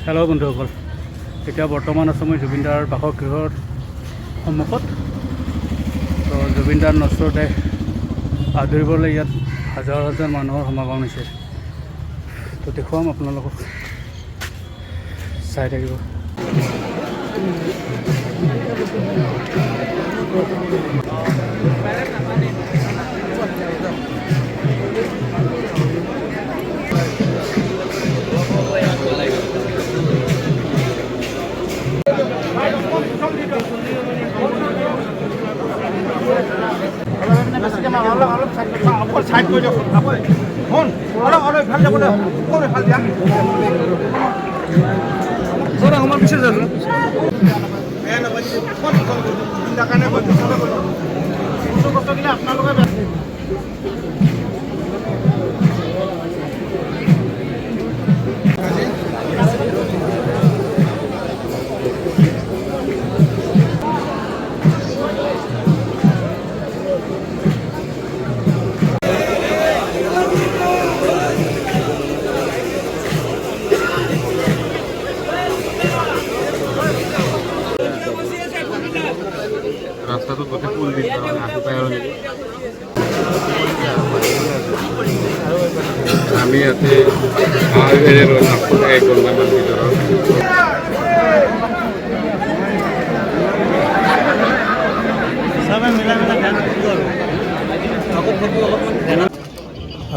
Hello' বন্ধুসকল, এতিয়া বৰ্তমান আছোঁ মই জুবিনদাৰ বাসগৃহৰ সন্মুখত। তো জুবিনদাৰ নশ্বৰ দেহ আদৰিবলৈ ইয়াত হাজাৰ হাজাৰ মানুহৰ সমাগম হৈছে। তো দেখুৱাম আপোনালোকক, চাই থাকিব। সাইড কৰি দিয়ক শুন অলপ অলপ ভাল যাব দিয়ক কোন ভাল দিয়া জৰা আমাৰ পিছে যাবি বেয়া নাপাই কোন চিন্তা কাৰণে কৈ পিছলৈ কৈ কষ্ট দিলে আপোনালোকে ৰাস্তাটো গোটেই ফুল দিছে আহি পাই আমি ইয়াতে গলমান ভিতৰত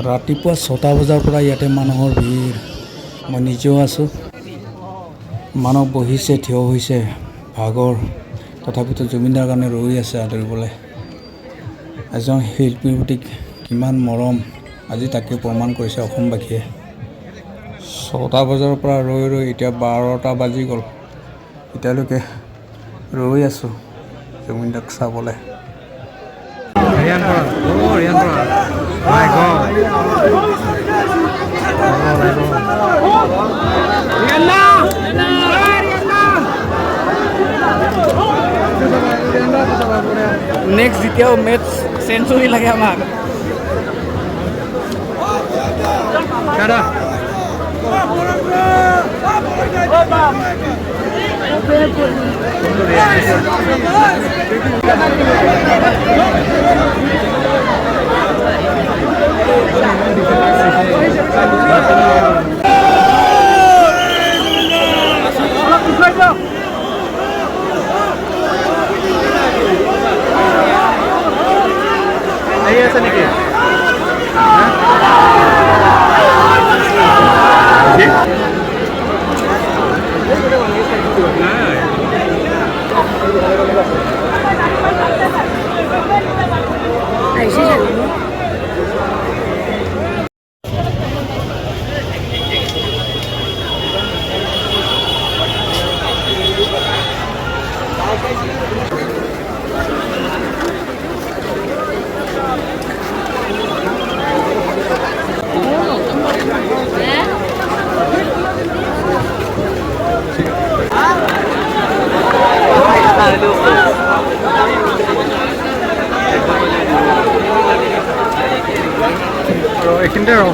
ৰাতিপুৱা 6টা বজাৰ পৰা ইয়াতে মানুহৰ ভিৰ। মই নিজেও আছোঁ। মানুহ বহিছে, থিয় হৈছে, ভাগৰ। তথাপিতো জুবিনদাৰ কাৰণে ৰৈ আছে আদৰিবলৈ। এজন শিল্পীৰ প্ৰতি কিমান মৰম আজি তাকে প্ৰমাণ কৰিছে অসমবাসীয়ে। 6টা বজাৰ পৰা ৰৈ ৰৈ এতিয়া 12টা বাজি গ'ল। এতিয়ালৈকে ৰৈ আছোঁ জুবিনদাক চাবলৈ। নেক্সট যেতিয়াও মেটচ চেঞ্চুৰী লাগে আমাক। এইখিনিতে ৰহ।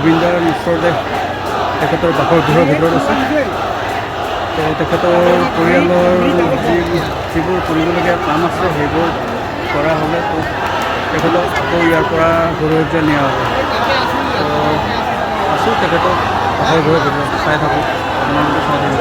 জুবিনদাৰ নশ্বৰ তেখেতৰ বাসগৃহৰ ভিতৰত আছে। তো তেখেতৰ পৰিয়ালৰ যিবোৰ কৰিবলগীয়া কাম আছে সেইবোৰ কৰা হ'লে তো তেখেতক আকৌ ইয়াৰ পৰা সৰুসজ্জা নিয়া হ'ব। তো আছোঁ তেখেতক বাসগৃহৰ ভিতৰত চাই থাকোঁ, আপোনালোকে চাই থাকিব।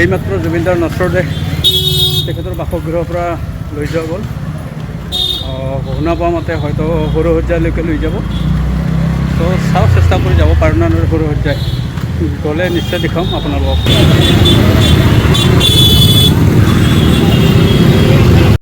এইমাত্ৰ জুবিনদাৰ নশ্বৰ তেখেতৰ বাসগৃহৰ পৰা লৈ যোৱা গ'ল। শুনা পোৱা মতে হয়তো সৰুসজ্জালৈকে লৈ যাব। তো চাওঁ, চেষ্টা কৰি যাব পাৰোঁ নে নোৱাৰোঁ সৰুসজ্জাই। গ'লে নিশ্চয় দেখাম আপোনালোকক।